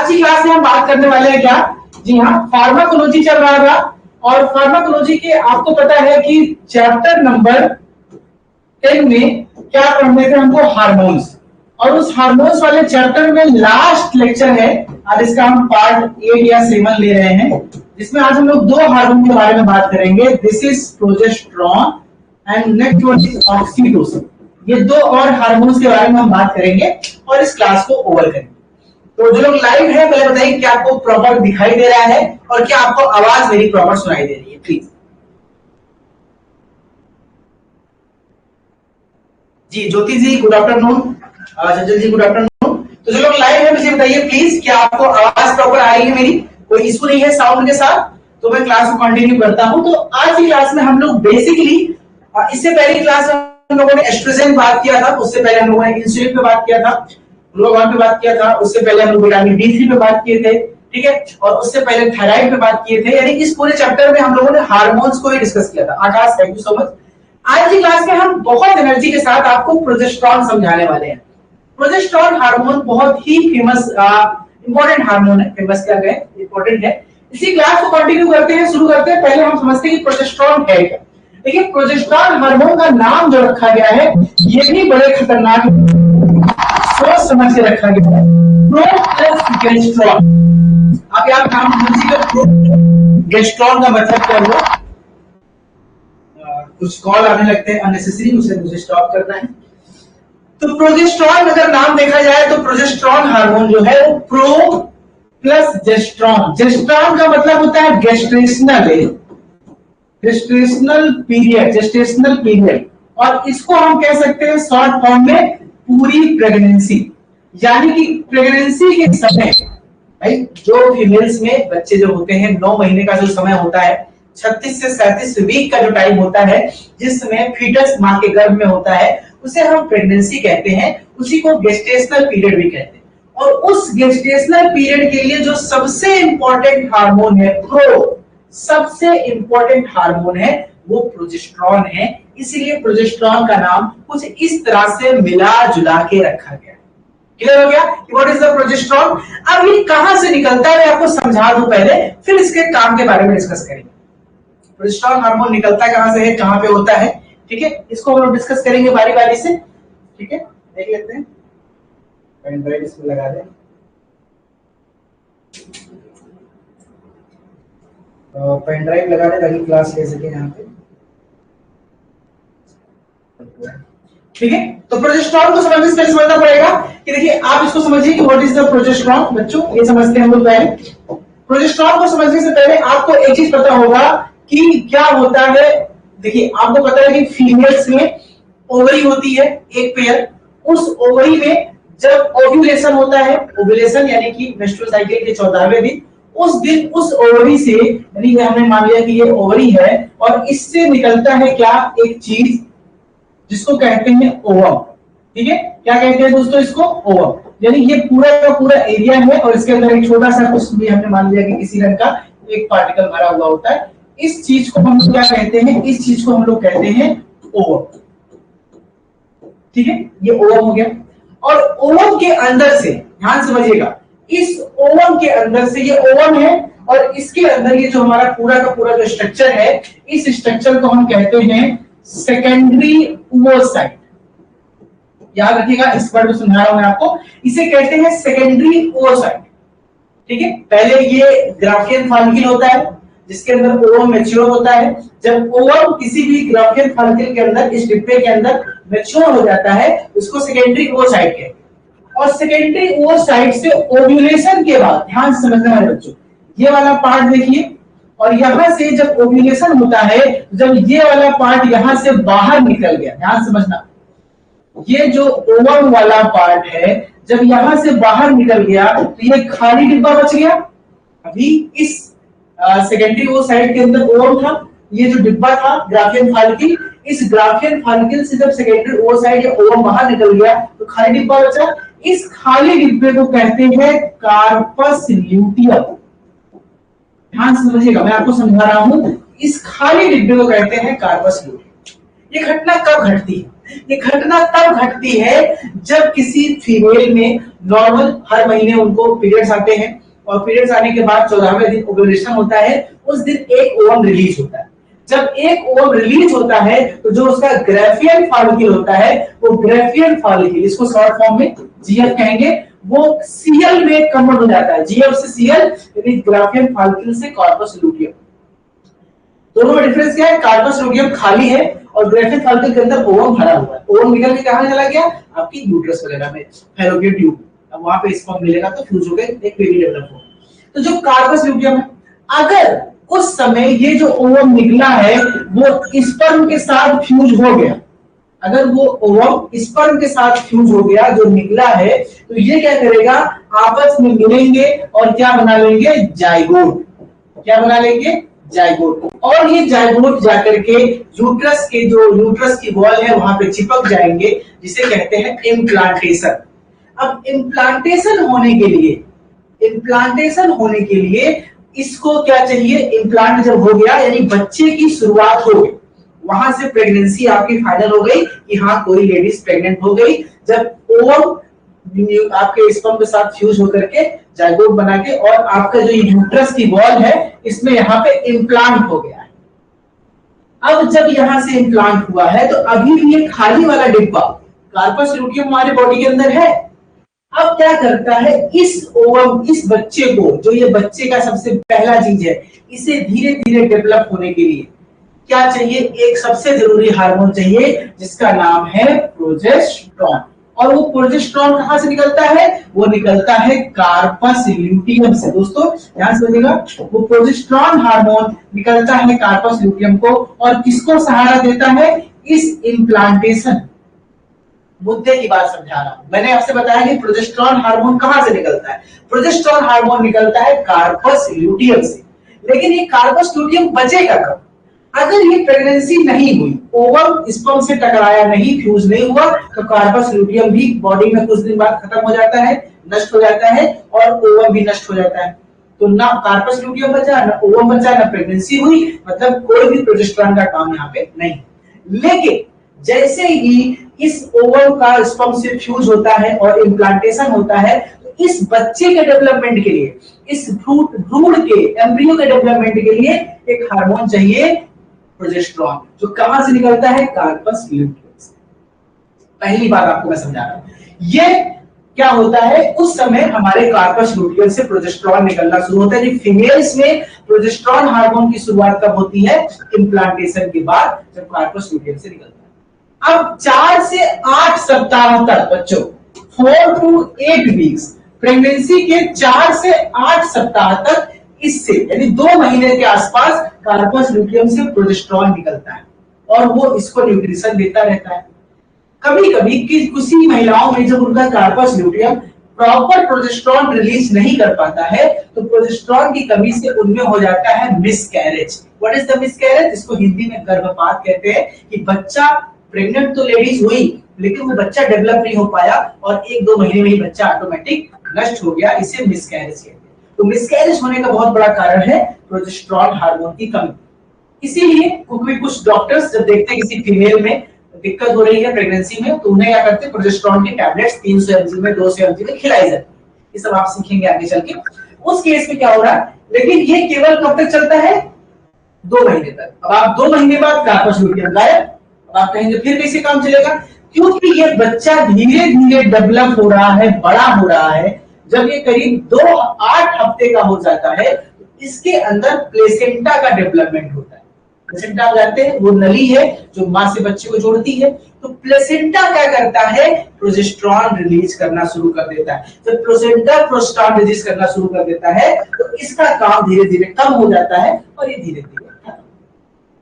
आज की क्लास में हम बात करने वाले हैं क्या, जी हाँ, फार्माकोलॉजी चल रहा था। और फार्माकोलॉजी के आपको पता है कि चैप्टर नंबर 10 में क्या पढ़ने थे हमको, हार्मोन्स। और उस हार्मोन्स वाले चैप्टर में लास्ट लेक्चर है, आज इसका हम पार्ट 8 या 7 ले रहे हैं, जिसमें आज हम लोग दो हार्मोन के बारे में बात करेंगे। This is progesterone and next one is oxytocin. ये दो और हार्मोन्स के बारे में हम बात करेंगे और इस क्लास को ओवर करेंगे। तो जो लोग लाइव है पहले बताइए क्या आपको प्रॉपर दिखाई दे रहा है और क्या आपको आवाज मेरी प्रॉपर सुनाई दे रही है, प्लीज। जी Jyoti ji good afternoon, Sajjan ji good afternoon. तो जो लोग लाइव है मुझे बताइए प्लीज क्या आपको आवाज प्रॉपर आ रही है मेरी, कोई इशू नहीं है साउंड के साथ, तो मैं क्लास को कंटिन्यू करता हूं। तो आज की क्लास में हम लोग बेसिकली, इससे पहली क्लास में हम लोगों ने एस्ट्रोजन बात किया था, उससे पहले हम लोगों ने इंसुलिन पे बात किया था, ग्लूकागॉन पे बात किया था, उससे पहले हम लोग विटामिन D3 पे बात किए थे, ठीक है, और उससे पहले थायराइड पे बात किए थे। यानी इस पूरे चैप्टर में हम लोगों ने हार्मोन्स को ही डिस्कस किया था। आकाश थैंक यू सो मच। आज की क्लास में हम बहुत एनर्जी के साथ आपको प्रोजेस्टेरॉन समझाने वाले हैं। प्रोजेस्टेरॉन हार्मोन बहुत ही फेमस इंपॉर्टेंट हार्मोन है, फेमस क्या गए इंपॉर्टेंट है। इसी क्लास को कंटिन्यू करते हैं, शुरू करते हैं। पहले हम समझते हैं कि प्रोजेस्टेरॉन है क्या। देखिए प्रोजेस्टेरॉन हार्मोन का नाम जो रखा गया है ये भी बड़े खतरनाक सोच समझ के रखा गया है, प्रोजेस्टेरॉन। आप यहाँ नाम समझिएगा, गेस्ट्रॉन का मतलब क्या हुआ, कुछ कॉल आने लगते हैं अननेसेसरी, उसे मुझे स्टॉप करना है। तो प्रोजेस्टेरॉन अगर नाम देखा जाए तो प्रोजेस्टेरॉन हार्मोन जो है वो प्रो प्लस जेस्ट्रॉन, जेस्ट्रॉन का मतलब होता है गेस्टेशनल पीरियड, और इसको हम कह सकते हैं शॉर्ट फॉर्म में पूरी प्रेगनेंसी। यानी कि प्रेगनेंसी के समय भाई जो फीमेल्स में बच्चे जो होते हैं 9 महीने का जो समय होता है, 36 से 37 वीक का जो टाइम होता है जिस समय फीटस मां के गर्भ में होता है, उसे हम प्रेगनेंसी कहते हैं, उसी को गेस्टेशनल पीरियड भी कहते हैं। और उस गेस्टेशनल पीरियड के लिए जो सबसे इंपॉर्टेंट हार्मोन है, सबसे इंपॉर्टेंट हार्मोन है वो प्रोजेस्टेरॉन है। इसलिए प्रोजेस्टेरॉन का नाम कुछ इस तरह से मिला जुला के रखा गया। क्लियर हो गया कि व्हाट इज द प्रोजेस्टेरॉन। अब ये कहां से निकलता है मैं आपको समझा दूं पहले, फिर इसके काम के बारे में डिस्कस करेंगे। प्रोजेस्टेरॉन हार्मोन निकलता कहां से है, कहां पे होता है, ठीक है, इसको हम लोग डिस्कस करेंगे बारी बारी से, ठीक है। देख लेते हैं, पेन ड्राइव इसमें लगा दें, पेन ड्राइव लगा दें ताकि क्लास ले सके यहाँ पे, ठीक है। तो प्रोजेस्टेरॉन को समझने से पहले समझना पड़ेगा कि देखिए आप इसको समझिए कि व्हाट इज द प्रोजेस्टेरॉन। बच्चों ये समझते हैं हम लोग पहले। प्रोजेस्टेरॉन को समझने से पहले आपको एक चीज पता होगा कि क्या होता है। देखिए आपको पता है कि फीमेल्स में ओवरी होती है एक पेयर, उस ओवरी में जब ओव्यूलेशन होता है, ओव्यूलेशन यानी कि मेंस्ट्रुअल साइकिल के 14वें दिन, उस दिन उस ओवरी से, यानी हमने मान लिया कि ये ओवरी है और इससे निकलता है क्या, एक चीज जिसको कहते हैं ओवम, ठीक है। क्या कहते हैं दोस्तों इसको, ओवम। यानी ये पूरा का पूरा एरिया है और इसके अंदर एक छोटा सा कुछ भी हमने मान लिया कि किसी रंग का एक पार्टिकल भरा हुआ होता है। इस चीज को हम क्या कहते हैं, इस चीज को हम लोग कहते हैं ओवम, ठीक है। ये ओवम हो गया। और ओवम के अंदर से ध्यान समझिएगा, इस ओवम के अंदर से, ये ओवम है और इसके अंदर ये जो हमारा पूरा का पूरा जो स्ट्रक्चर है, इस स्ट्रक्चर को हम कहते हैं सेकेंडरी ओवोसाइट। याद रखिएगा, इस वर्ड को समझा रहा हूं मैं आपको, इसे कहते हैं सेकेंडरी ओवोसाइट, ठीक है। पहले ये ग्राफियन फॉलिकल होता है जिसके अंदर ओवम मैच्योर होता है। जब ओवम किसी भी ग्राफियन फॉलिकल के अंदर, इस डिब्बे के अंदर मैच्योर हो जाता है, उसको सेकेंडरी ओवोसाइट कहते हैं। और सेकेंडरी ओवोसाइट से ओव्यूलेशन के बाद, ध्यान से समझना है बच्चों, ये वाला पार्ट देखिए, और यहां से जब ओव्यूलेशन होता है, जब ये वाला पार्ट यहां से बाहर निकल गया, ध्यान समझना, ये जो ओवम वाला पार्ट है जब यहां से बाहर निकल गया तो ये खाली डिब्बा बच गया। अभी इस सेकेंडरी ओवोसाइट के अंदर ओवम था, ये जो डिब्बा था ग्राफियन फॉलिकल, इस ग्राफियन फॉलिकल से जब सेकेंडरी ओवोसाइट या ओवम बाहर निकल गया तो खाली डिब्बा बचा। इस खाली डिब्बे को कहते हैं कार्पस ल्यूटियम। ध्यान समझिएगा, मैं आपको समझा रहा हूं, इस खाली डिब्बे को कहते हैं कार्पस ल्यूटियम। ये घटना कब घटती है, ये घटना तब घटती है जब किसी फीमेल में नॉर्मल हर महीने उनको पीरियड्स आते हैं और पीरियड्स आने के बाद 14वें दिन ओव्यूलेशन होता है, उस दिन एक ओवम रिलीज होता है। जब एक ओवम रिलीज होता है तो जो उसका ग्राफियन फॉलिकल होता है, वो ग्राफियन फॉलिकल, इसको शॉर्ट फॉर्म में जीएफ कहेंगे, वो सीएल में कन्वर्ट हो जाता है। जीएफ से सीएल यानी ग्राफियन फॉलिकल से कॉर्पस लूटियम। दोनों में डिफरेंस क्या है? कार्पस लूटियम खाली है और ग्राफियन फॉलिकल के अंदर ओवम भरा हुआ है। ओवम निकल के कहां चला गया? आपकी यूट्रस वगैरह में, फैलोपियन ट्यूब। अब वहां पे स्पर्म मिलेगा तो फ्यूज होकर एक बेबी डेवलप होगा। तो जो कार्पस लूटियम है, अगर उस समय ये जो ओवम निकला है वो स्पर्म के साथ फ्यूज हो गया, अगर वो ओवम स्पर्म के साथ फ्यूज हो गया जो निकला है, तो ये क्या करेगा? आपस में मिलेंगे और क्या बना लेंगे? जाइगोट। क्या बना लेंगे? जाइगोट। और ये जाइगोट जाकर के यूट्रस के जो यूट्रस की वॉल है वहां पे चिपक जाएंगे, जिसे कहते हैं इम्प्लांटेशन। अब इम्प्लांटेशन होने के लिए इसको क्या चाहिए? इम्प्लांट जब हो गया यानी बच्चे की शुरुआत हो गई, वहां से प्रेगनेंसी आपकी फाइनल हो गई कि हाँ कोई लेडीज प्रेग्नेंट हो गई, जब ओवम आपके स्पर्म के साथ फ्यूज होकर के जाइगोट बना के और आपका जो यूट्रस की वॉल है इसमें यहाँ पे इम्प्लांट हो गया है। अब जब यहां से इम्प्लांट हुआ है तो अभी भी ये खाली वाला डिब्बा कार्पस लूटियम हमारे बॉडी के अंदर है। अब क्या करता है? इस ओवम, इस बच्चे को, जो ये बच्चे का सबसे पहला चीज है, इसे धीरे धीरे डेवलप होने के लिए क्या चाहिए? एक सबसे जरूरी हार्मोन चाहिए जिसका नाम है प्रोजेस्टेरॉन। और वो प्रोजेस्टेरॉन कहां से निकलता है? वो निकलता है कार्पस ल्यूटियम से। दोस्तों ध्यान से समझिएगा, वो प्रोजेस्टेरॉन हार्मोन निकलता है कार्पस ल्यूटियम को और किसको सहारा देता है? इस इम्प्लांटेशन। मुद्दे की बात समझा रहा हूं। मैंने आपसे बताया कि प्रोजेस्टेरॉन हार्मोन कहां से निकलता है? प्रोजेस्टेरॉन हार्मोन निकलता है कार्पस ल्यूटियम से। लेकिन ये कार्पस ल्यूटियम बचेगा कब? अगर ये प्रेगनेंसी नहीं हुई, ओवम स्पर्म से टकराया नहीं, फ्यूज नहीं हुआ, तो कार्पस ल्यूटियम भी बॉडी में कुछ दिन बाद खत्म हो जाता है, नष्ट हो जाता है और ओवम भी नष्ट हो जाता है। तो ना कार्पस ल्यूटियम बचा, ना ओवम बचा, ना प्रेगनेंसी हुई, मतलब कोई भी प्रोजेस्टेरॉन का काम यहाँ पे नहीं। लेकिन जैसे ही इस ओवम का स्पर्म से फ्यूज होता है और इम्प्लांटेशन होता है, तो इस बच्चे के डेवलपमेंट के लिए, इस भ्रूण के, एम्ब्रियो के डेवलपमेंट के लिए एक हार्मोन चाहिए प्रोजेस्टेरॉन, जो कहां से निकलता है? कार्पस ल्यूटियम से। पहली बात आपको मैं समझा रहा हूं। ये क्या होता है? उस समय हमारे कार्पस ल्यूटियम से प्रोजेस्टेरॉन निकलना शुरू होता है। फीमेल्स में प्रोजेस्टेरॉन हार्मोन की शुरुआत कब होती है? इम्प्लांटेशन के बाद, जब कार्पस ल्यूटियम से निकलता है। अब 4 से 8 सप्ताह तक बच्चों, 4 to 8 वीक्स, प्रेगनेंसी के 4 से 8 सप्ताह तक इससे यानी 2 महीने के आसपास कार्पस ल्यूटियम से प्रोजेस्टेरॉन निकलता है और वो इसको न्यूट्रिशन देता रहता है। कभी कभी कुछ महिलाओं में जब उनका corpus luteum proper progesterone release नहीं कर पाता है, तो प्रोजेस्टेरॉन की कमी से उनमें हो जाता है miscarriage. What is the miscarriage? इसको हिंदी में गर्भपात कहते हैं कि बच्चा, प्रेग्नेंट तो लेडीज हुई लेकिन वो बच्चा डेवलप नहीं हो पाया और 1-2 महीने में ही बच्चा ऑटोमेटिक नष्ट हो गया, इसे मिसकैरेज कहते हैं। तो मिसकैरेज होने का बहुत बड़ा कारण है प्रोजेस्टेरॉन हार्मोन की कमी। इसीलिए कुछ डॉक्टर्स जब देखते हैं किसी फीमेल में दिक्कत हो रही है प्रेगनेंसी में, तो उन्हें क्या करते हैं? प्रोजेस्टेरॉन की टैबलेट्स 300 mg में, 200 mg में खिलाई जाती है। ये सब आप सीखेंगे आगे चल के। उस केस में क्या हो रहा है? लेकिन ये केवल कब तक चलता है? 2 महीने तक। अब आप 2 महीने बाद कार्पस ल्यूटियम गायब। अब आप कहेंगे फिर कैसे काम चलेगा? क्योंकि ये बच्चा धीरे धीरे डेवलप हो रहा है, बड़ा हो रहा है। जब ये करीब 8 हफ्ते का हो जाता है, तो इसके अंदर प्लेसेंटा का डेवलपमेंट होता है। प्लेसेंटा आप जानते हैं, वो नली है जो मां से बच्चे को जोड़ती है। तो प्लेसेंटा क्या करता है? प्रोजेस्टेरॉन रिलीज करना शुरू कर देता है। जब प्लेसेंटा प्रोजेस्टेरॉन रिलीज करना शुरू कर देता है, तो इसका काम धीरे धीरे कम हो जाता है और ये धीरे धीरे खत्म।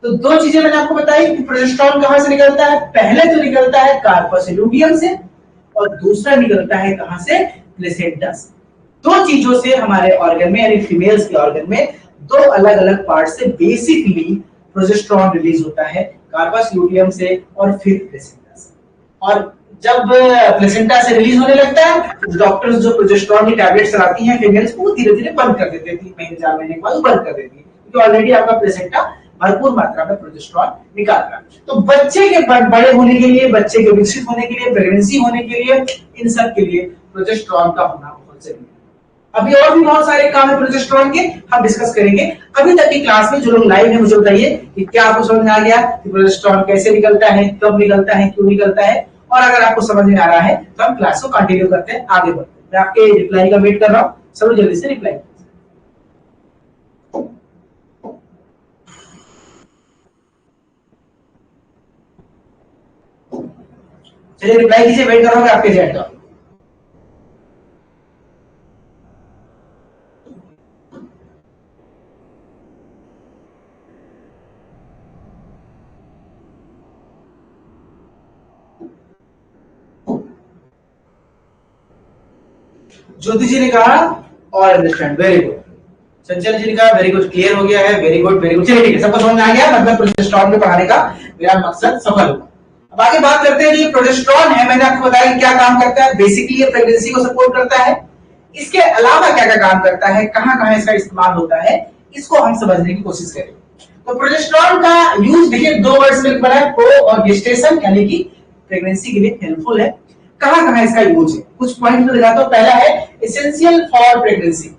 तो 2 चीजें मैंने आपको बताई कि प्रोजेस्टेरॉन कहां से निकलता है। पहले तो निकलता है कार्पस ल्यूटियम से और दूसरा निकलता है कहां से? प्लेसेंटा से। 2 चीजों से हमारे ऑर्गन में यानी फीमेल्स के ऑर्गन में 2 अलग अलग पार्ट से बेसिकली प्रोजेस्टेरॉन रिलीज होता है, कार्पस ल्यूटियम से और फिर प्लेसेंटा से। और जब प्लेसेंटा से रिलीज होने लगता है, तो डॉक्टर्स जो प्रोजेस्टेरॉन की टैबलेट्स चलाती हैं फीमेल्स को, धीरे धीरे बंद कर देती है। 3 महीने 4 महीने के बाद बंद कर देती है, क्योंकि ऑलरेडी आपका प्लेसेंटा भरपूर मात्रा में प्रोजेस्टेरॉन निकाल रहा है। तो बच्चे के बड़े होने के लिए, बच्चे के विकसित होने के लिए, प्रेगनेंसी होने के लिए, इन सब के लिए प्रोजेस्टेरॉन का होना बहुत जरूरी है। अभी और भी बहुत सारे काम है प्रोजेस्टेरॉन के, हम डिस्कस करेंगे। अभी तक की क्लास में जो लोग लाइव हैं मुझे बताइए कि क्या आपको समझ में आ गया कि प्रोजेस्टेरॉन कैसे निकलता है, कब निकलता है, क्यों निकलता है, और अगर आपको समझ में आ रहा है तो हम क्लास को कंटिन्यू करते हैं, आगे बढ़ते हैं। मैं आपके रिप्लाई का वेट कर रहा हूं, सब जल्दी से रिप्लाई। चलिए रिप्लाई कीजिए, वेट कर रहा हूं आपके चैट का। ज्योति जी ने कहा और अंडरस्टैंड, वेरी गुड। चंचल जी ने कहा वेरी गुड, क्लियर हो गया है, वेरी गुड वेरी गुड। चलिए ठीक है, सबको समझ में आ गया, मतलब प्रोजेस्टेरॉन को पढ़ाने का मेरा मकसद सफल हुआ। अब आगे बात करते हैं। जो प्रोजेस्टेरॉन है, मैंने आपको बताया कि क्या काम करता है। बेसिकली ये प्रेगनेंसी को सपोर्ट करता है। इसके अलावा क्या क्या काम करता है, कहां कहां इसका इस्तेमाल होता है, इसको हम समझने की कोशिश करें। तो प्रोजेस्टेरॉन का यूज देखिए, दो वर्ड्स में बना है, प्रो और गेस्टेशन, यानी कि प्रेगनेंसी के लिए हेल्पफुल है। कहां कहां इसका यूज है, कुछ पॉइंट में दिखाता हूं। पहला है एसेंशियल फॉर प्रेगनेंसी,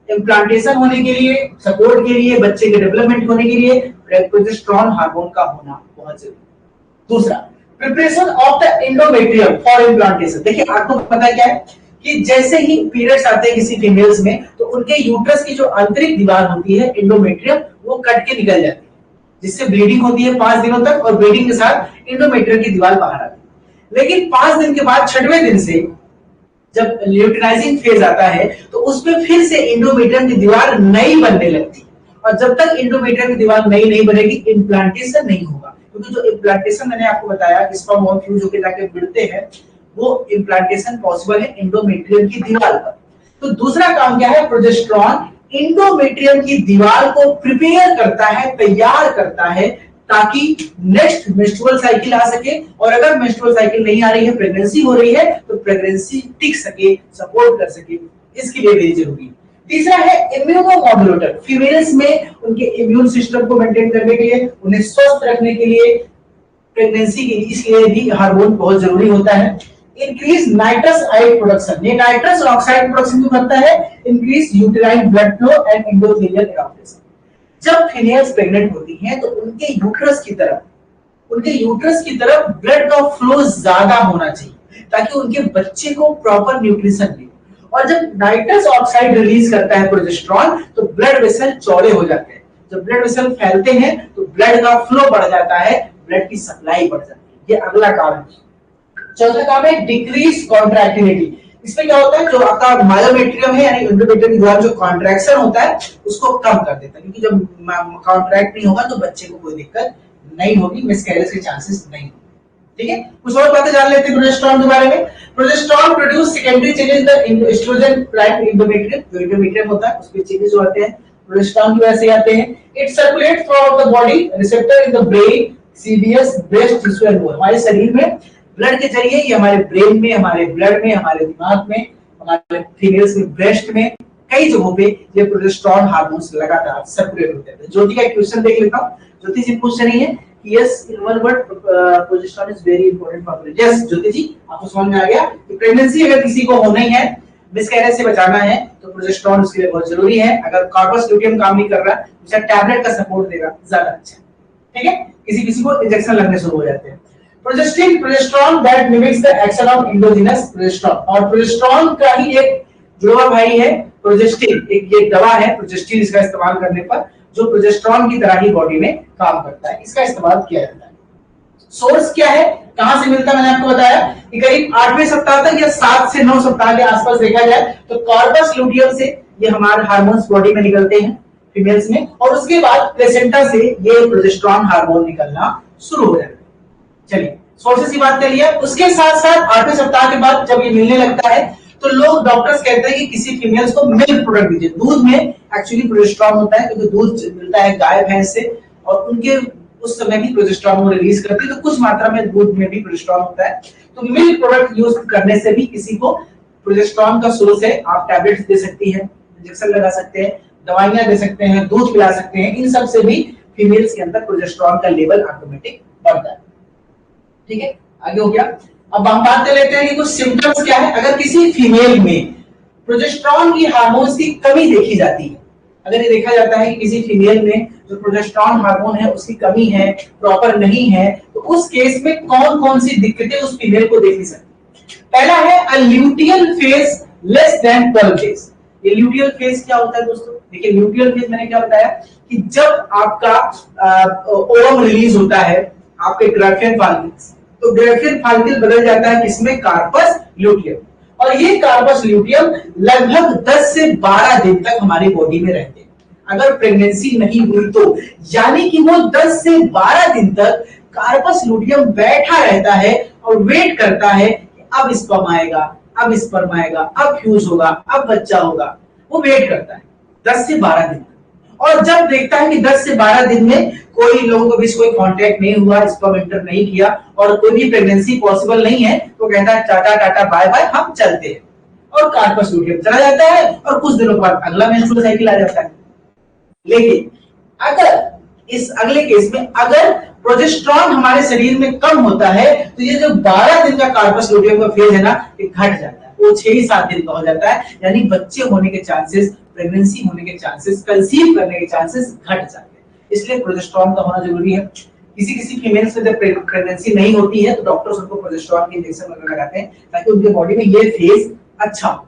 इम्प्लांटेशन होने के लिए, सपोर्ट के लिए, बच्चे के डेवलपमेंट होने के लिए प्रोजेस्टेरॉन हार्मोन का होना बहुत जरूरी है। दूसरा, preparation of the endometrium for implantation. देखिए आपको पता है क्या है कि जैसे ही पीरियड्स आते हैं किसी फीमेल्स में, तो उनके यूट्रस की जो आंतरिक दीवार होती है एंडोमेट्रियम, वो कट के निकल जाती है, जिससे ब्लीडिंग होती है 5 दिनों तक, और ब्लीडिंग के साथ एंडोमेट्रियम की दीवार बाहर आती है। लेकिन 5 दिन के बाद 6वें दिन से जब ल्यूटिनाइजिंग फेज आता है, तो उसमें फिर से एंडोमेट्रियम की दीवार नई बनने लगती है, और जब तक एंडोमेट्रियम की दीवार नई नहीं बनेगी, इम्प्लांटेशन नहीं होगा। क्योंकि जो इम्प्लांटेशन मैंने आपको बताया, स्पर्म और फ्यूज होकर जाके मिलते हैं, वो इम्प्लांटेशन पॉसिबल है एंडोमेट्रियम की दीवार पर। तो दूसरा काम क्या है, प्रोजेस्टेरॉन एंडोमेट्रियम की दीवार को प्रिपेयर करता है, तैयार करता है, ताकि नेक्स्ट मेंस्ट्रुअल साइकिल आ सके, और अगर मेंस्ट्रुअल साइकिल नहीं आ रही है, प्रेगनेंसी हो रही है, तो प्रेगनेंसी टिक सके, सपोर्ट कर सके, इसके लिए वेरी जरूरी है। तीसरा है इम्यूनोमॉड्यूलेटर, फीमेल्स में उनके इम्यून सिस्टम को मेंटेन करने के लिए, उन्हें स्वस्थ रखने के लिए, प्रेगनेंसी के इसलिए भी हार्मोन बहुत जरूरी होता है। इंक्रीज नाइट्रस ऑक्साइड प्रोडक्शन, ये नाइट्रस ऑक्साइड प्रोडक्शन क्यों करता है, increase uterine blood flow and endothelial elasticity. जब फीमेल्स प्रेग्नेंट होती हैं, तो उनके यूट्रस की तरफ ब्लड का फ्लो ज्यादा होना चाहिए, ताकि उनके बच्चे को प्रॉपर न्यूट्रिशन मिले। और जब नाइट्रस ऑक्साइड रिलीज करता है प्रोजेस्टेरॉन, तो ब्लड वेसल चौड़े हो जाते हैं। जब ब्लड वेसल फैलते हैं, तो ब्लड का फ्लो बढ़ जाता है, ब्लड की सप्लाई बढ़ जाती है। ये अगला काम है। चौथा काम है डिक्रीज कॉन्ट्रैक्टिलिटी। इसमें क्या होता है, जो आपका मायोमेट्रियम है, यानी एंडोमेट्रियम के द्वारा जो कॉन्ट्रैक्शन होता है, उसको कम कर देता है। क्योंकि जब कॉन्ट्रैक्ट नहीं होगा, तो बच्चे को कोई दिक्कत नहीं होगी, मिसकैरेज के चांसेस नहीं होंगे। ठीक है, कुछ और बातें जान लेते हैं प्रोजेस्टेरॉन के बारे में। Progesterone produce secondary changes in the oestrogen prime endometrium, जो एंडोमेट्रियम होता है उसके चेंजेस जो आते हैं प्रोजेस्टेरॉन की वजह से आते हैं। It circulate through out the body, receptor in the brain, CBS, breast tissue and more. हमारे शरीर में ब्लड के जरिए ये हमारे ब्रेन में, हमारे ब्लड में, हमारे दिमाग में, हमारे फीमेल्स में ब्रेस्ट में, कई जगहों पे ये प्रोजेस्टेरॉन हार्मोन्स लगातार सर्कुलेट होते हैं। ज्योति का क्वेश्चन देख लेता हूं। ज्योति जी पूछ रही है कि yes in one word progesterone is very important for pregnancy. Yes Jyoti ji, आपको समझ में आ गया कि प्रेगनेंसी अगर किसी को होना ही है, मिसकैरेज से बचाना है, तो प्रोजेस्टेरॉन उसके लिए बहुत जरूरी है। अगर कॉर्पस ल्यूटियम काम नहीं कर रहा, उसे टैबलेट का सपोर्ट देगा ज्यादा अच्छा। ठीक है, किसी को इंजेक्शन लगने शुरू हो जाते हैं। Progesterone that mimics the action of endogenous progesterone, और प्रोजेस्टेरॉन का ही एक जुड़वा भाई है प्रोजेस्टिन, एक ये दवा है प्रोजेस्टिन, इसका इस्तेमाल करने पर जो प्रोजेस्टेरॉन की तरह ही बॉडी में काम करता है, इसका इस्तेमाल किया जाता है। सोर्स क्या है, कहां से मिलता है, मैंने आपको बताया कि करीब 8वें सप्ताह तक या 7 से 9 सप्ताह के आसपास देखा जाए तो कॉर्पस ल्यूटियम से ये हमारे हार्मोन्स बॉडी में निकलते हैं फीमेल्स में, और उसके बाद प्लेसेंटा से ये प्रोजेस्टेरॉन हार्मोन निकलना शुरू हो जाता है। चलिए सोर्सेस की बात कर लिया। उसके साथ साथ 8वें सप्ताह के बाद जब ये मिलने लगता है, तो लोग डॉक्टर्स कहते हैं कि किसी फीमेल्स को मिल्क प्रोडक्ट दीजिए। दूध में एक्चुअली प्रोजेस्टेरॉन होता है, क्योंकि दूध मिलता है गाय भैंस से, और उनके उस समय भी प्रोजेस्टेरॉन रिलीज करती है, तो कुछ मात्रा में दूध में भी प्रोजेस्टेरॉन होता है। तो मिल्क प्रोडक्ट यूज करने से भी किसी को प्रोजेस्टेरॉन का सोर्स है। आप टैबलेट्स दे सकती हैं, इंजेक्शन लगा सकते हैं, दवाइयां दे सकते हैं, दूध पिला सकते हैं, इन सब से भी फीमेल्स के अंदर प्रोजेस्टेरॉन का लेवल ऑटोमेटिक बढ़ता है। ठीक है, आगे हो गया। अब हम बात कर लेते हैं कि कुछ सिम्टम्स क्या है अगर किसी फीमेल में प्रोजेस्टेरॉन की हार्मोन्स की कमी देखी जाती है। अगर ये देखा जाता है कि किसी फीमेल में जो प्रोजेस्टेरॉन हार्मोन है उसकी कमी है, प्रॉपर नहीं है, तो उस केस में कौन कौन सी दिक्कतें उस फीमेल को देखी सकती है। पहला है a luteal phase less than 12 days. ये ल्यूटियल फेज क्या होता है दोस्तों? देखिए ल्यूटियल फेज मैंने क्या बताया कि जब आपका ओवम रिलीज होता है आपके ग्राफियन फॉलिकल्स, तो ग्राफियन फॉलिकल बदल जाता है किसमें? Corpus luteum. और ये कार्पस ल्यूटियम लगभग 10 से 12 दिन तक हमारी बॉडी में रहते हैं। अगर प्रेगनेंसी नहीं हुई तो यानी कि वो 10 से 12 दिन तक कार्पस ल्यूटियम बैठा रहता है और वेट करता है कि अब स्पर्म आएगा, अब स्पर्म आएगा, अब फ्यूज होगा, अब बच्चा होगा। वो वेट करता है 10 से 12 दिन। और जब देखता है कि 10 से 12 दिन में कोई लोगों के बीच कोई कांटेक्ट नहीं हुआ, स्पर्म एंटर नहीं किया और कोई भी प्रेगनेंसी पॉसिबल नहीं है, तो कहता है टाटा टाटा बाय बाय, हम चलते हैं। और कार्पस ल्यूटियम चला जाता है और कुछ दिनों के बाद अगला मेंस्ट्रुअल साइकिल आ जाता है। लेकिन अगर इस अगले केस में अगर प्रोजेस्टेरॉन हमारे शरीर में कम होता है तो ये जो 12 दिन का कार्पस ल्यूटियम का फेज है ना, ये घट जाता है, वो 6-7 दिन का हो जाता है। यानी बच्चे होने के चांसेस, प्रेगनेंसी होने के चांसेस, कंसीव करने के चांसेस घट जाते हैं। इसलिए प्रोजेस्टेरॉन का होना जरूरी है। किसी किसी फीमेल्स में जब प्रेगनेंसी नहीं होती है तो डॉक्टर्स उनको प्रोजेस्टेरॉन के इंजेक्शन वगैरह लगाते हैं ताकि उनके बॉडी में ये फेज अच्छा हो।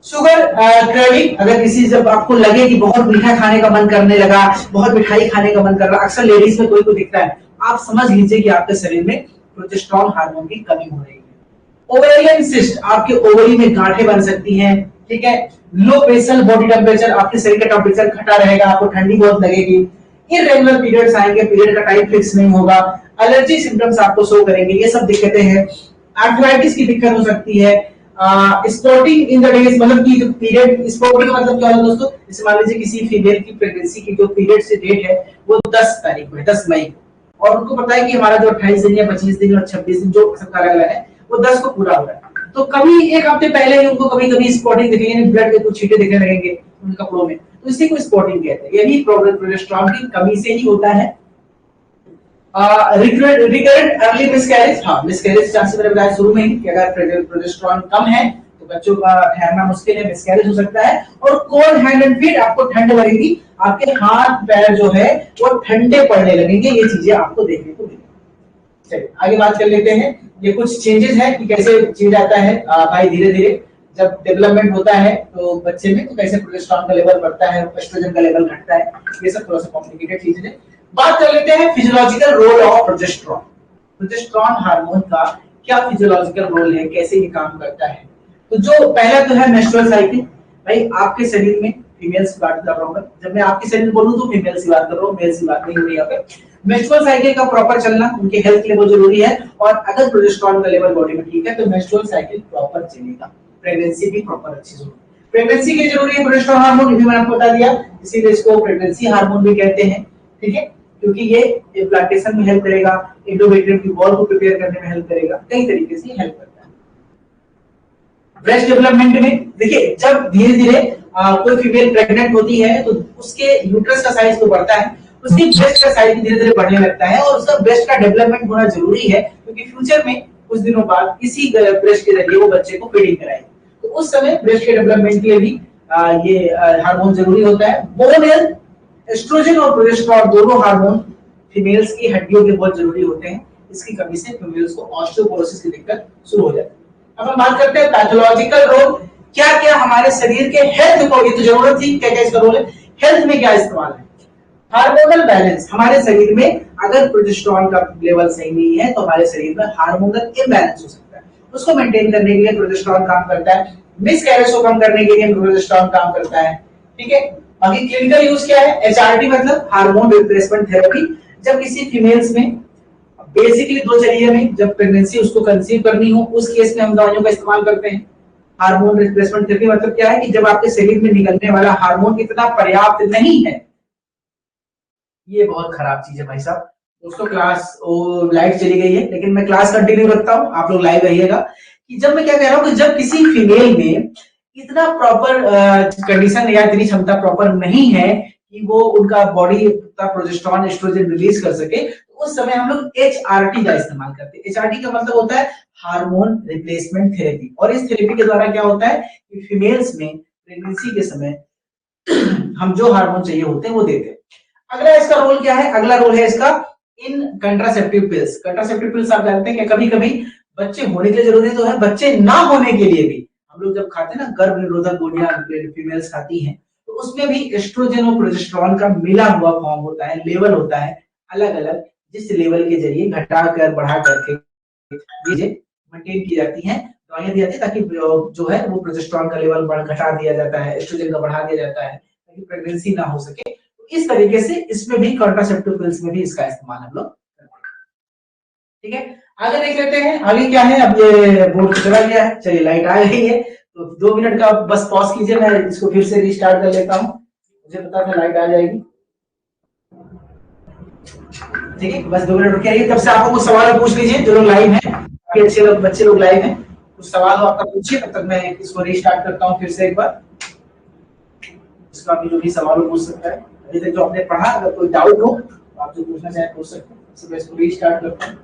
शुगर क्रेविंग, अगर किसी जब आपको लगे कि बहुत मीठा खाने का मन करने लगा, बहुत मिठाई खाने का मन कर रहा, अक्सर लेडीज में कोई को दिखता है, आप समझ लीजिए कि आपके शरीर में प्रोजेस्टेरॉन हार्मोन की कमी हो रही है। ओवेरियन सिस्ट, आपके ओवरी में गांठें बन सकती हैं। ठीक है, लो बेसल बॉडी टेम्परेचर, आपके शरीर का टेम्परेचर घटा रहेगा, आपको ठंडी बहुत लगेगी। इरेगुलर पीरियड्स आएंगे, पीरियड का टाइम फिक्स नहीं होगा, एलर्जी सिम्टम्स आपको शो करेंगे, ये सब दिक्कतें हैं। आर्थराइटिस की दिक्कत हो सकती है। स्पॉटिंग इन द डेज, मतलब कि जो पीरियड, स्पॉटिंग का मतलब क्या होता है दोस्तों? जैसे मान लीजिए किसी फीमेल की प्रेगनेंसी की जो पीरियड से डेट है वो 10 तारीख को है, 10 मई को, और उनको पता है कि हमारा जो 28 दिन या 25 दिन और 26 दिन जो सबका अलग है वो 10 को पूरा हो रहा है, तो कभी एक हफ्ते पहले ही उनको कभी कभी स्पॉटिंग दिखेंगे, ब्लड के कुछ छींटे दिखने लगेंगे उन कपड़ों में, तो इसी को स्पॉटिंग कहते हैं। ये भी प्रोजेस्टेरॉन की कमी से ही होता है। रिकरेंट अर्ली मिसकैरेज, हाँ मिसकैरेज चांसेस मैंने बताया शुरू में ही कि अगर प्रोजेस्टेरॉन कम है तो बच्चों का ठहरना मुश्किल है, मिसकैरेज हो सकता है। और कोल्ड हैंड एंड फीट, आपको ठंड लगेगी, आपके हाथ पैर जो है वो ठंडे पड़ने लगेंगे, ये चीजें आपको देखने को मिलेंगी। चलिए आगे बात कर लेते हैं, ये कुछ चेंजेस है कि कैसे चेंज आता है भाई धीरे धीरे जब डेवलपमेंट होता है तो बच्चे में, तो कैसे प्रोजेस्टेरॉन का लेवल बढ़ता है, एस्ट्रोजन का लेवल घटता है, ये सब थोड़ा सा कॉम्प्लिकेटेड चीजें हैं। बात कर लेते हैं physiological role of progesterone. Progesterone hormone का क्या फिजियोलॉजिकल रोल है, कैसे ये काम करता है? तो जो पहला तो है मेंस्ट्रुअल साइकिल। भाई आपके शरीर में, फीमेल्स की बात कर रहा हूं मैं, जब मैं आपके शरीर में बोलूं तो फीमेल्स की बात कर रहा हूं, मेल्स की बात नहीं हो रही यहाँ पे। मेंस्ट्रुअल साइकिल का प्रॉपर चलना उनके हेल्थ के लिए बहुत जरूरी है, और अगर प्रोजेस्टेरॉन का लेवल बॉडी में ठीक है तो मेंस्ट्रुअल साइकिल प्रॉपर चलेगा, प्रेगनेंसी भी प्रॉपर अच्छी होगी। प्रेगनेंसी के जरूरी है प्रोजेस्टेरॉन हार्मोन, ये मैंने आपको बता दिया, इसीलिए इसको प्रेगनेंसी हार्मोन भी कहते हैं। ठीक है, क्योंकि ये इम्प्लांटेशन में हेल्प करेगा, एंडोमेट्रियम की वॉल को प्रिपेयर करने में हेल्प करेगा, कई तरीके से हेल्प करता है। ब्रेस्ट डेवलपमेंट में देखिए, जब धीरे धीरे कोई फीमेल प्रेग्नेंट होती है तो उसके यूट्रस का साइज तो बढ़ता है, उसकी ब्रेस्ट का साइज धीरे धीरे बढ़ने लगता है, और उसका ब्रेस्ट का डेवलपमेंट होना जरूरी है क्योंकि फ्यूचर में कुछ दिनों बाद इसी ब्रेस्ट के जरिए वो बच्चे को फीडिंग कराएगी, तो उस समय ब्रेस्ट के डेवलपमेंट के लिए भी ये हार्मोन जरूरी होता है। बोन हेल्थ, एस्ट्रोजन और प्रोजेस्टेरॉन दोनों हार्मोन फीमेल्स की हड्डियों के बहुत जरूरी होते हैं, इसकी कमी से फीमेल्स को ऑस्टियोपोरोसिस की दिक्कत शुरू हो जाती है। अब हम बात करते हैं पैथोलॉजिकल रोल, क्या क्या हमारे शरीर के हेल्थ को, ये तो जरूरत थी, क्या क्या इसका रोल है, हेल्थ में क्या इस्तेमाल है? हार्मोनल बैलेंस, हमारे शरीर में अगर प्रोजेस्टेरॉन का लेवल सही नहीं है तो हमारे शरीर में हार्मोनल इम्बैलेंस हो सकता है, उसको मेंटेन करने के लिए प्रोजेस्टेरॉन काम करता है। मिसकैरेज को कम करने के लिए प्रोजेस्टेरॉन काम करता है। ठीक है, बाकी क्लिनिकल यूज क्या है? एचआरटी मतलब हार्मोन रिप्लेसमेंट थेरेपी, जब किसी फीमेल्स में बेसिकली दो जरिए में जब प्रेगनेंसी उसको कंसीव करनी हो उस केस में हम दवाइयों का इस्तेमाल करते हैं। हार्मोन रिप्लेसमेंट थेरेपी मतलब क्या है कि जब आपके शरीर में निकलने वाला हार्मोन इतना पर्याप्त नहीं है, ये बहुत खराब चीज है भाई साहब। दोस्तों क्लास लाइट चली गई है लेकिन मैं क्लास कंटिन्यू रखता हूँ, आप लोग लाइव रहिएगा। कि जब मैं क्या कह रहा हूँ कि जब किसी फीमेल में इतना प्रॉपर कंडीशन या इतनी क्षमता प्रॉपर नहीं है कि वो उनका बॉडी का प्रोजेस्टेरॉन एस्ट्रोजन रिलीज कर सके, तो उस समय हम लोग एचआरटी का इस्तेमाल करते हैं। एचआरटी का मतलब होता है हार्मोन रिप्लेसमेंट थेरेपी। और इस थेरेपी के द्वारा क्या होता है कि फीमेल्स में प्रेगनेंसी के समय हम जो हार्मोन चाहिए होते हैं वो देते हैं। अगला इसका रोल क्या है? अगला रोल है इसका इन कंट्रासेप्टिव पिल्स। कंट्रासेप्टिव पिल्स आप जानते हैं कि कभी कभी बच्चे होने के लिए जरूरी तो है, बच्चे ना होने के लिए भी हम लोग जब खाते हैं ना, गर्भ निरोधक गोलियां फीमेल्स खाती हैं, तो उसमें भी एस्ट्रोजन और प्रोजेस्टेरॉन का मिला हुआ फॉर्म होता है, लेवल होता है अलग अलग, जिस लेवल के जरिए घटा कर बढ़ा करके चीजें मेंटेन की जाती हैं, दवाइयां दी जाती है, ताकि जो है वो प्रोजेस्टेरॉन का लेवल घटा दिया जाता है, एस्ट्रोजन का बढ़ा दिया जाता है, ताकि प्रेगनेंसी ना हो सके। तो इस तरीके से इसमें भी कंट्रासेप्टिव पिल्स में भी इसका इस्तेमाल हम लोग करते हैं। ठीक है, आगे देख लेते हैं आगे क्या है। अब ये बोर्ड चला गया है, चलिए लाइट आ गई है, तो 2 मिनट का बस पॉज कीजिए, मैं इसको फिर से रिस्टार्ट कर लेता हूँ, मुझे पता था लाइट आ जाएगी। ठीक है, बस 2 मिनट रुक जाइए, तब से आपको कुछ सवाल पूछ लीजिए, जो लोग लाइव हैं, काफी अच्छे लोग बच्चे लोग लाइव हैं, कुछ सवाल हो आपका पूछिए, तब तक मैं इसको रिस्टार्ट करता हूँ फिर से एक बार। इसका भी जो भी सवाल पूछ सकता है, अभी तक जो आपने पढ़ा, अगर कोई डाउट हो तो आप जो पूछना चाहें पूछ सकते हैं। इसको इसको रिस्टार्ट करता हूँ।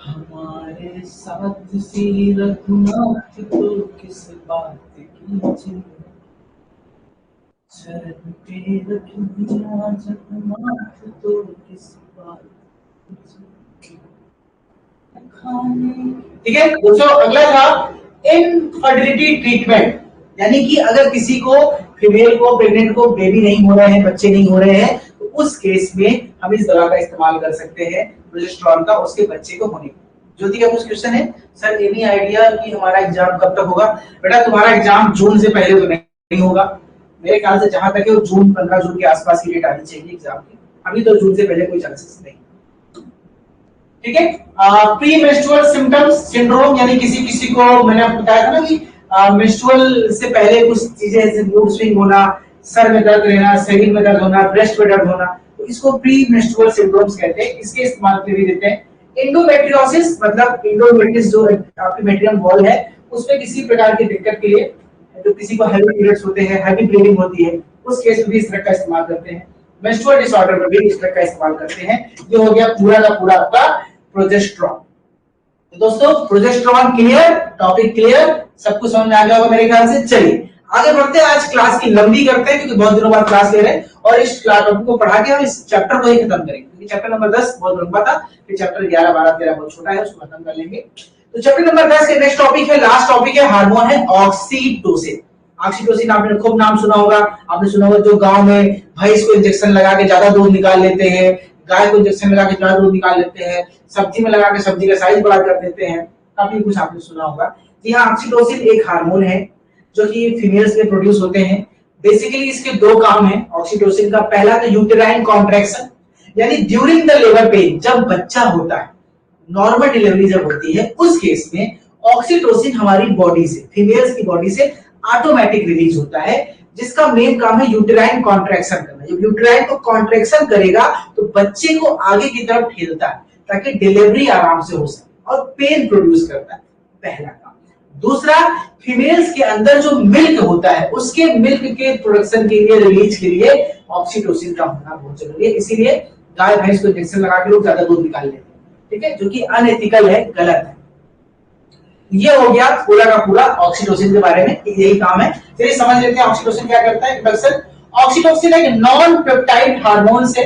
हमारे साथ सीरत नाथ तो किस बात की चिंता, शरण पे रख दिया जब माथ तो किस बात की चिंता। ठीक है दोस्तों, अगला था इनफर्टिलिटी ट्रीटमेंट, यानी कि अगर किसी को, फीमेल को, प्रेग्नेंट को बेबी नहीं हो रहे हैं, बच्चे नहीं हो रहे हैं, तो उस केस में हम इस दवा का इस्तेमाल कर सकते हैं, प्रोजेस्टेरॉन का, उसके बच्चे को होने। ज्योति का कुछ क्वेश्चन है, सर एनी आइडिया कि हमारा एग्जाम कब तक होगा? बेटा तुम्हारा एग्जाम जून से पहले तो नहीं होगा, मेरे ख्याल से जहां तक है वो जून 15 जून के आसपास की डेट आनी चाहिए एग्जाम की, अभी तो जून से पहले कोई चांसेस नहीं। ठीक है, प्री मेंस्ट्रुअल सिम्टम्स सिंड्रोम, यानी किसी किसी को, मैंने आपको बताया था ना कि मेंस्ट्रुअल से पहले कुछ चीजें जैसे मूड स्विंग होना, सर में दर्द रहना, शरीर में दर्द होना, ब्रेस्ट में दर्द होना, तो इसको प्री मेंस्ट्रुअल सिम्टम्स कहते हैं। इसके इस्तेमाल के लिए देते हैं। एंडोमेट्रियोसिस मतलब एंडोमेट्रियस जो आपकी मेट्रियम वॉल है, उसमें किसी प्रकार की दिक्कत के लिए, जो किसी को हेवी पीरियड्स होते हैं, हेवी ब्लीडिंग होती है, उस केस में भी इस तरह का इस्तेमाल करते हैं। मेंस्ट्रुअल डिसऑर्डर में भी इस तरह का इस्तेमाल करते हैं। जो हो गया पूरा का पूरा आपका प्रोजेस्टेरॉन। तो दोस्तों प्रोजेस्टेरॉन क्लियर, टॉपिक क्लियर, सब कुछ समझ में आ गया होगा मेरे ख्याल से। चलिए आगे बढ़ते हैं, आज क्लास की लंबी करते हैं क्योंकि बहुत दिनों बाद क्लास ले रहे हैं, और इस टॉपिक को पढ़ा के हम इस चैप्टर को ही खत्म करेंगे, क्योंकि चैप्टर नंबर 10 बहुत लंबा था, फिर चैप्टर 11, 12, 13 बहुत छोटा है, उसको खत्म कर लेंगे। तो चैप्टर नंबर 10 के नेक्स्ट टॉपिक है, लास्ट टॉपिक है, हार्मोन है ऑक्सीटोसिन। ऑक्सीटोसिन आपने खूब नाम सुना होगा, आपने सुना होगा जो गांव में भैंस को इंजेक्शन लगा के ज्यादा दूध निकाल लेते हैं, गाय को इंजेक्शन लगा के ज्यादा दूध निकाल लेते हैं, सब्जी में लगा के सब्जी का साइज बड़ा कर देते हैं, काफी कुछ आपने सुना होगा। जी हाँ, ऑक्सीटोसिन एक हार्मोन है जो कि फीमेल्स में प्रोड्यूस होते हैं। बेसिकली इसके 2 काम हैं ऑक्सीटोसिन का। पहला तो यूटेराइन कॉन्ट्रैक्शन, यानी ड्यूरिंग द लेबर पेन, जब बच्चा होता है, नॉर्मल डिलीवरी जब होती है, उस केस में ऑक्सीटोसिन हमारी बॉडी से, फीमेल्स की बॉडी से ऑटोमेटिक रिलीज होता है, जिसका मेन काम है यूटेराइन कॉन्ट्रैक्शन करना। जब यूटेराइन को कॉन्ट्रैक्शन करेगा तो बच्चे को आगे की तरफ ठेलता है ताकि डिलीवरी आराम से हो सके, और पेन प्रोड्यूस करता है, पहला काम। दूसरा, फीमेल्स के अंदर जो मिल्क होता है, उसके मिल्क के प्रोडक्शन के लिए, रिलीज के लिए ऑक्सीटोसिन का होना बहुत जरूरी है। इसीलिए गाय भैंस को इंजेक्शन लगा के लोग ज्यादा दूध निकाल लेते हैं, ठीक है, जो कि अनएथिकल है, गलत है। ये हो गया पूरा का पूरा ऑक्सीटोसिन के बारे में, यही काम है। चलिए समझ लेते हैं ऑक्सीटोसिन क्या करता है। इंट्रोडक्शन, ऑक्सीटोसिन एक नॉन पेप्टाइड हार्मोन से,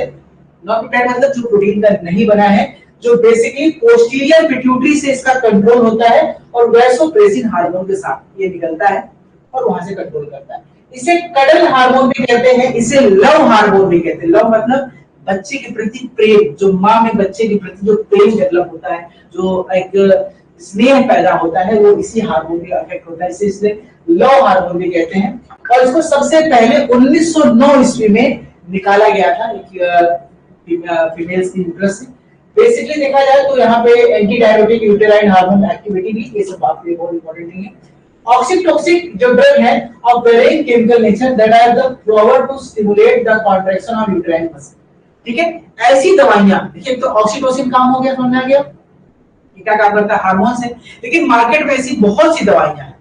नॉन पेप्टाइड मतलब जो प्रोटीन का नहीं बना है, जो बेसिकली पोस्टीरियर पिट्यूटरी से इसका कंट्रोल होता है और वैसोप्रेसिन हार्मोन के साथ ये निकलता है और वहां से कंट्रोल करता है। इसे कडल हार्मोन भी कहते हैं, इसे लव हार्मोन भी कहते हैं। लव मतलब बच्चे के प्रति प्रेम, जो माँ में बच्चे के प्रति जो प्रेम डेवलप होता है, जो एक स्नेह पैदा होता है, वो इसी हार्मोन के अफेक्ट होता है, इसे लव हार्मोन भी कहते हैं। और इसको सबसे पहले 1909 ईस्वी में निकाला गया था फीमेल्स की यूट्रस से। बेसिकली देखा जाए तो यहाँ पे anti diabetic, uterine hormone activity भी, ये सब बात बहुत इंपॉर्टेंट नहीं है। ऑक्सीटोसिन जो ड्रग है of varying chemical nature that are the power to stimulate the contraction of uterine muscle. ठीक है, ऐसी दवाइयां देखिए, तो ऑक्सीटोसिन काम हो गया, समझ में आ गया क्या काम करता है, हार्मोन्स है। लेकिन मार्केट में ऐसी बहुत सी दवाइयां हैं,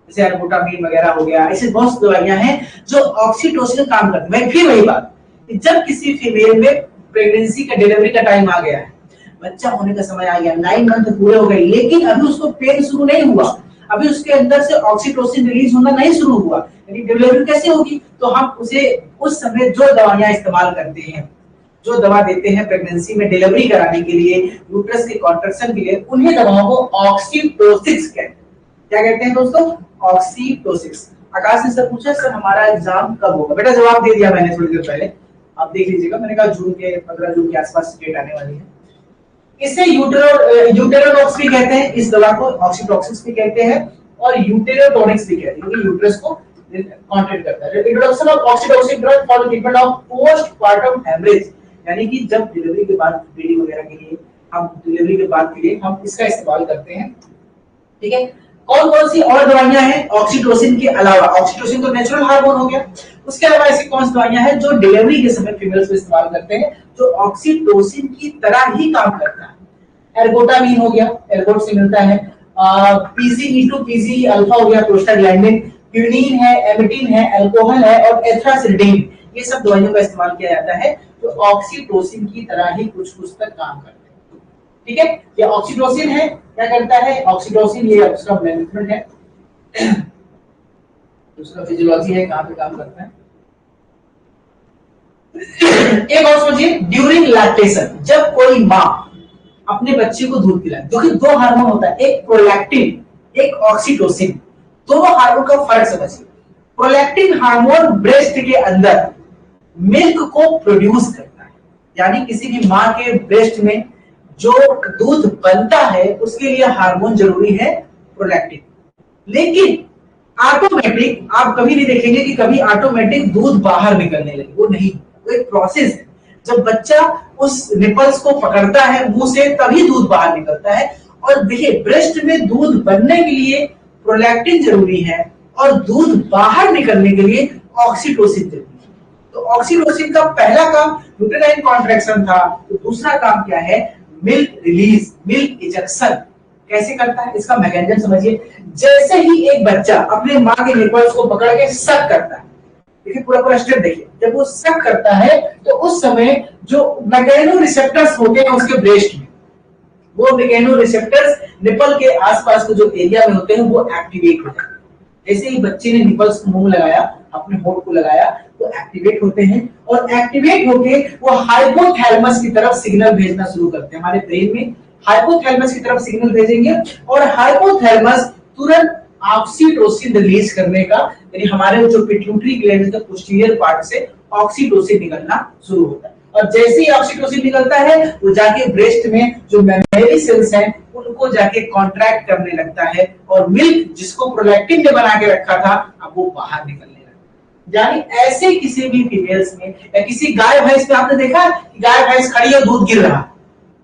जैसे एल्बुटामिन वगैरह हो गया, ऐसी बहुत सी दवाइयां हैं जो ऑक्सीटोसिन काम करती है। फिर वही बात, जब किसी फीमेल में प्रेगनेंसी का, डिलीवरी का टाइम आ गया है, बच्चा होने का समय आ गया, 9 मंथ पूरे हो गए, लेकिन अभी उसको पेन शुरू नहीं हुआ, अभी उसके अंदर से ऑक्सीटोसिन रिलीज होना नहीं शुरू हुआ, यानी डिलीवरी कैसे होगी, तो हम उसे उस समय जो दवाइयां इस्तेमाल करते हैं, जो दवा देते हैं प्रेगनेंसी में डिलीवरी कराने के लिए, यूट्रस के कॉन्ट्रैक्शन के लिए, उन्हीं दवाओं को ऑक्सीटोसिस कहते हैं। क्या कहते हैं दोस्तों, ऑक्सीटोसिस। आकाश ने सर पूछा सर हमारा एग्जाम कब होगा, बेटा जवाब दे दिया मैंने थोड़ी देर पहले, आप देख लीजिएगा, मैंने कहा जून के 15 जून के आसपास डेट आने वाली है। इसे यूटेरोटॉक्स भी कहते हैं, इस दवा को ऑक्सीटोसिस भी कहते हैं, और यूटेरोटॉनिक्स भी कहते हैं, क्योंकि यूट्रस को कॉन्ट्रैक्ट करता है। Introduction of oxytocin drug for treatment of postpartum haemorrhage, यानी कि जब डिलीवरी के बाद ब्लीडिंग वगैरह के लिए, हम डिलीवरी के बाद के लिए हम इसका इस्तेमाल करते हैं। ठीक है, कौन कौन सी और दवाइयां हैं ऑक्सीटोसिन के अलावा, ऑक्सीटोसिन तो नेचुरल हार्मोन हो गया, उसके अलावा ऐसी कौन सी दवाइयां हैं जो डिलीवरी के समय फीमेल्स को इस्तेमाल करते हैं, जो ऑक्सीटोसिन की तरह ही काम करता है। एर्गोटामिन हो गया, एर्गोट से मिलता है, पीजीई2 पीजी अल्फा हो गया, प्रोस्टाग्लैंडिन, क्विनिन है, एमिटिन है, अल्कोहल है, और एथ्रासिडिन, ये सब दवाइयों का इस्तेमाल किया जाता है जो ऑक्सीटोसिन की तरह ही कुछ कुछ तक काम करते हैं। ठीक है, ये ऑक्सीटोसिन है, क्या करता है ऑक्सीटोसिन, ये उसका मैनेजमेंट है, उसका फिजियोलॉजी है, कहां पे काम करता है। एक और सोचिए, ड्यूरिंग लैक्टेशन, जब कोई माँ अपने बच्चे को दूध पिलाए, क्योंकि दो हार्मोन होता है, एक प्रोलैक्टिन, एक ऑक्सीटोसिन, दोनों हार्मोन का फर्क समझिए। प्रोलैक्टिन हार्मोन ब्रेस्ट के अंदर मिल्क को प्रोड्यूस करता है, यानी किसी भी माँ के ब्रेस्ट में जो दूध बनता है उसके लिए हार्मोन जरूरी है प्रोलैक्टिन। लेकिन ऑटोमेटिक आप कभी नहीं देखेंगे कि कभी ऑटोमेटिक दूध बाहर निकलने लगे, वो नहीं, वो एक प्रोसेस है। जब बच्चा उस निपल्स को पकड़ता है मुंह से, तभी दूध बाहर निकलता है। और देखिए, ब्रेस्ट में दूध बनने के लिए प्रोलैक्टिन जरूरी है, और दूध बाहर निकलने के लिए ऑक्सीटोसिन जरूरी है। तो ऑक्सीटोसिन का पहला काम यूटेराइन कॉन्ट्रैक्शन था, तो दूसरा काम क्या है, मिल्क रिलीज, मिल्क इजेक्शन। कैसे करता है, इसका मैकेनिज्म समझिए। जैसे ही एक बच्चा अपने माँ के निपल्स को पकड़ के सक करता है, देखिए पूरा पूरा स्टेप देखिए, जब वो सक करता है तो उस समय जो मैकेनो रिसेप्टर्स होते हैं उसके ब्रेस्ट में, वो मैकेनो रिसेप्टर्स निपल के आसपास के जो एरिया में होते हैं वो एक्टिवेट होते हैं। जैसे ही बच्चे ने निपल्स को मुंह लगाया, अपने होठ को लगाया, तो एक्टिवेट होते हैं, और एक्टिवेट होके वो हाइपोथैलेमस की तरफ सिग्नल भेजना शुरू करते हैं। हमारे ब्रेन में हाइपोथैलेमस की तरफ सिग्नल भेजेंगे, और हाइपोथैलेमस तुरंत ऑक्सीटोसिन रिलीज करने का, यानी हमारे जो पिट्यूटरी ग्लैंड के पोस्टीरियर पार्ट से ऑक्सीटोसिन निकलना शुरू होता है। और जैसे ही ऑक्सीटोसिन निकलता है, वो जाके ब्रेस्ट में जो मेमोरी सेल्स हैं उनको जाके कॉन्ट्रैक्ट करने लगता है, और मिल्क जिसको प्रोलैक्टिन ने बना के रखा था, अब वो बाहर निकलने लगता है। यानी ऐसे किसी भी फीमेल्स में, या किसी गाय भैंस में आपने देखा कि गाय भैंस खड़ी है, दूध गिर रहा है,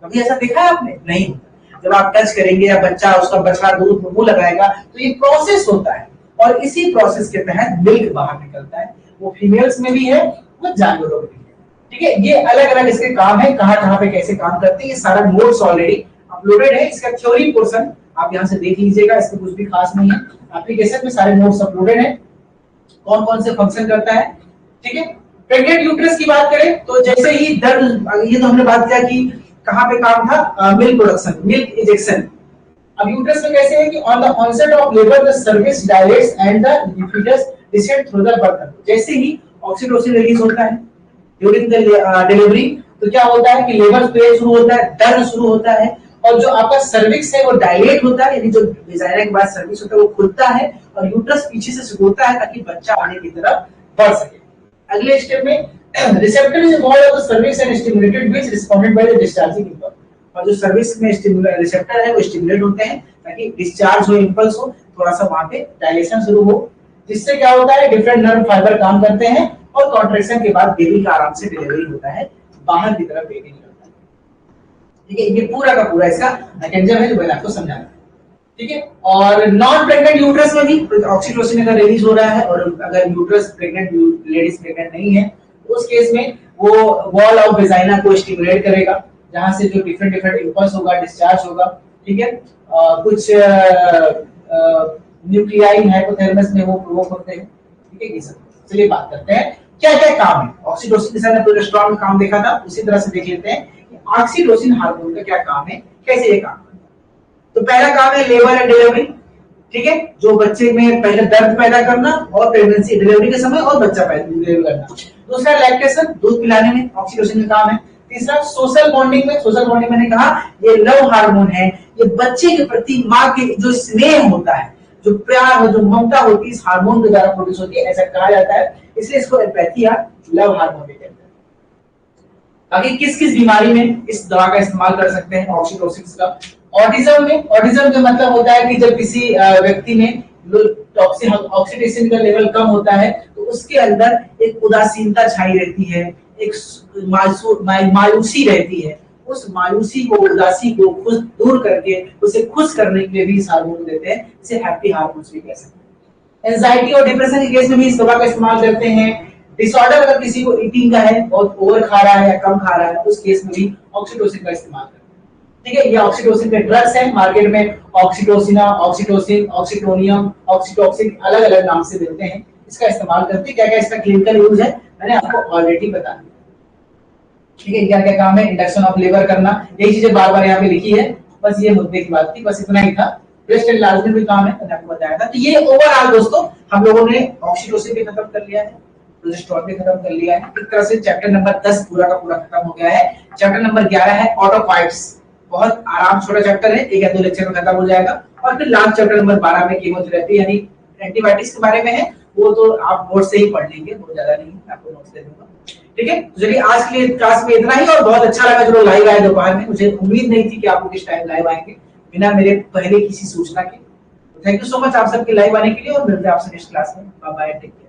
कभी ऐसा देखा है आपने? नहीं। जब आप टच करेंगे या बच्चा उसका बछड़ा दूध मुंह लगाएगा, तो ये प्रोसेस होता है, और इसी प्रोसेस के तहत मिल्क बाहर निकलता है। वो फीमेल्स में भी है, वो जानवरों में भी है। ठीक है, ये अलग अलग इसके काम है, कहां कहां पे कैसे काम करते हैं, ये सारा नोट्स ऑलरेडी अपलोडेड है। इसका थ्योरी पोर्शन आप यहां से देख लीजिएगा, इसमें कुछ भी खास नहीं है। एप्लीकेशन में सारे नोट्स अपलोडेड है, कौन कौन से फंक्शन करता है। ठीक है, प्रेग्नेंट यूट्रस की बात करें तो जैसे ही दर्द, ये तो हमने बात किया कि कहां पे काम था, मिल्क प्रोडक्शन, मिल्क इजेक्शन। अब यूट्रस में कैसे है कि on the onset of labour the cervix dilates and the foetus descend through the birth. जैसे ही ऑक्सीटोसिन रिलीज होता है ड्यूरिंग द डिलीवरी, तो क्या होता है कि लेबर पेन शुरू होता है, दर्द शुरू होता है, और जो आपका सर्विक्स है वो डायलेट होता है, यानी जो विजाइना के बाद सर्विक्स होता है वो खुलता है, और यूट्रस पीछे से सिकुड़ता है ताकि बच्चा आने की तरफ बढ़ सके। अगले स्टेप में receptor is involved of the cervix and stimulated which responded by the discharging impulse। और जो सर्विक्स में रिसेप्टर है वो स्टिमुलेट होते हैं ताकि डिस्चार्ज हो, इंपल्स हो, थोड़ा सा वहां पे डायलेशन शुरू हो, जिससे क्या होता है डिफरेंट नर्व फाइबर काम करते हैं, और कॉन्ट्रैक्शन के बाद बेबी का आराम से डिलीवरी होता है, बाहर की तरफ बेबी निकलता है। ठीक है, ये पूरा का पूरा इसका मैकेनिज्म है जो मैंने आपको समझाया। ठीक है, और नॉन प्रेग्नेंट यूट्रस में भी ऑक्सीटोसिन अगर रिलीज हो रहा है, और अगर यूट्रस प्रेग्नेंट लेडीज प्रेग्नेंट नहीं है, उस केस में वो वॉल ऑफ वेजाइना को स्टिमुलेट करेगा, जहां से जो डिफरेंट डिफरेंट इंपल्स होगा, डिस्चार्ज होगा, ठीक है। कुछ न्यूक्लियाई हाइपोथैलेमस में वो प्रोवोक होते हैं, ठीक है। ये सब चलिए बात करते हैं क्या क्या काम है ऑक्सीटोसिन के साथ। प्रोजेस्टेरोन का काम देखा था, उसी तरह से देख लेते हैं कि ऑक्सीटोसिन हार्मोन का क्या काम है, कैसे ये काम है। तो पहला काम है लेबर एंड डिलीवरी, ठीक है, जो बच्चे में पहले दर्द पैदा करना और प्रेगनेंसी डिलीवरी के समय और बच्चा पैदा करना। दूसरा लैक्टेशन, दूध पिलाने में ऑक्सीटोसिन का काम है। तीसरा सोशल बॉन्डिंग में, सोशल बॉन्डिंग मैंने कहा ये लव हार्मोन है, ये बच्चे के प्रति माँ के जो स्नेह होता है, जो प्यार हो, जो ममता होती है, इस हार्मोन के द्वारा प्रोड्यूस होती है, ऐसा कहा जाता है, इसलिए इसको एम्पैथी या लव हार्मोन कहते हैं। बाकी किस किस बीमारी में इस दवा का इस्तेमाल कर सकते हैं ऑक्सीटोसिन का? ऑटिज्म में, ऑटिज्म का मतलब होता है कि जब किसी व्यक्ति में ऑक्सीटोसिन का लेवल कम होता है तो उसके अंदर एक उदासीनता छाई रहती है, एक मायूसी रहती है। उस मायूसी को, उदासी को खुश दूर करके उसे खुश करने के लिए भी इस हार्मोन देते हैं, इसे हैप्पी हार्मोन्स भी कह सकते हैं। एंजाइटी और डिप्रेशन के केस में भी इस दवा का इस्तेमाल करते हैं। डिसऑर्डर अगर किसी को ईटिंग का है, बहुत ओवर खा रहा है या कम खा रहा है, उस केस में भी ऑक्सीटोसिन का इस्तेमाल करते हैं, ठीक है। ये ऑक्सीटोसिन के ड्रग्स हैं, मार्केट में ऑक्सीटोसिना, ऑक्सीटोसिन, ऑक्सीटोनियम, ऑक्सीटोक्सिन अलग अलग नाम से मिलते हैं, इसका इस्तेमाल करते हैं। क्या क्या इसका क्लिनिकल यूज है मैंने आपको ऑलरेडी बता दिया, ठीक है। क्या क्या काम है? इंडक्शन ऑफ लेबर करना, यही चीजें बार बार यहाँ पे लिखी है, बस ये मुद्दे की बात थी, बस इतना ही था। ब्रेस्ट एनलार्जमेंट भी काम है, मैंने आपको बताया था। तो ये ओवरऑल दोस्तों हम लोगों ने ऑक्सीटोसिन भी खत्म कर लिया है, प्रोजेस्टेरोन भी खत्म कर लिया है। एक तरह से चैप्टर नंबर 10 पूरा का पूरा खत्म हो गया है। चैप्टर नंबर 11 है ऑटोफाइट्स, बहुत आराम छोटा चैप्टर है, एक या दो लेक्चर में खत्म हो जाएगा। और फिर लास्ट चैप्टर नंबर 12 में कीमोथेरेपी यानी एंटीबायोटिक्स के बारे में है, वो तो आप नोट से ही पढ़ लेंगे, बहुत ज्यादा नहीं है, आपको नोट्स दे दूंगा, ठीक है। तो चलिए आज के लिए क्लास में इतना ही, और बहुत अच्छा लगा जो लाइव आए दोपहर में, मुझे उम्मीद नहीं थी कि आप लोग इस टाइम लाइव आएंगे बिना मेरे पहले किसी सूचना के। थैंक यू सो मच आप सबके लाइव आने के लिए, और मिलते हैं आपसे नेक्स्ट क्लास में। Bye bye, take care.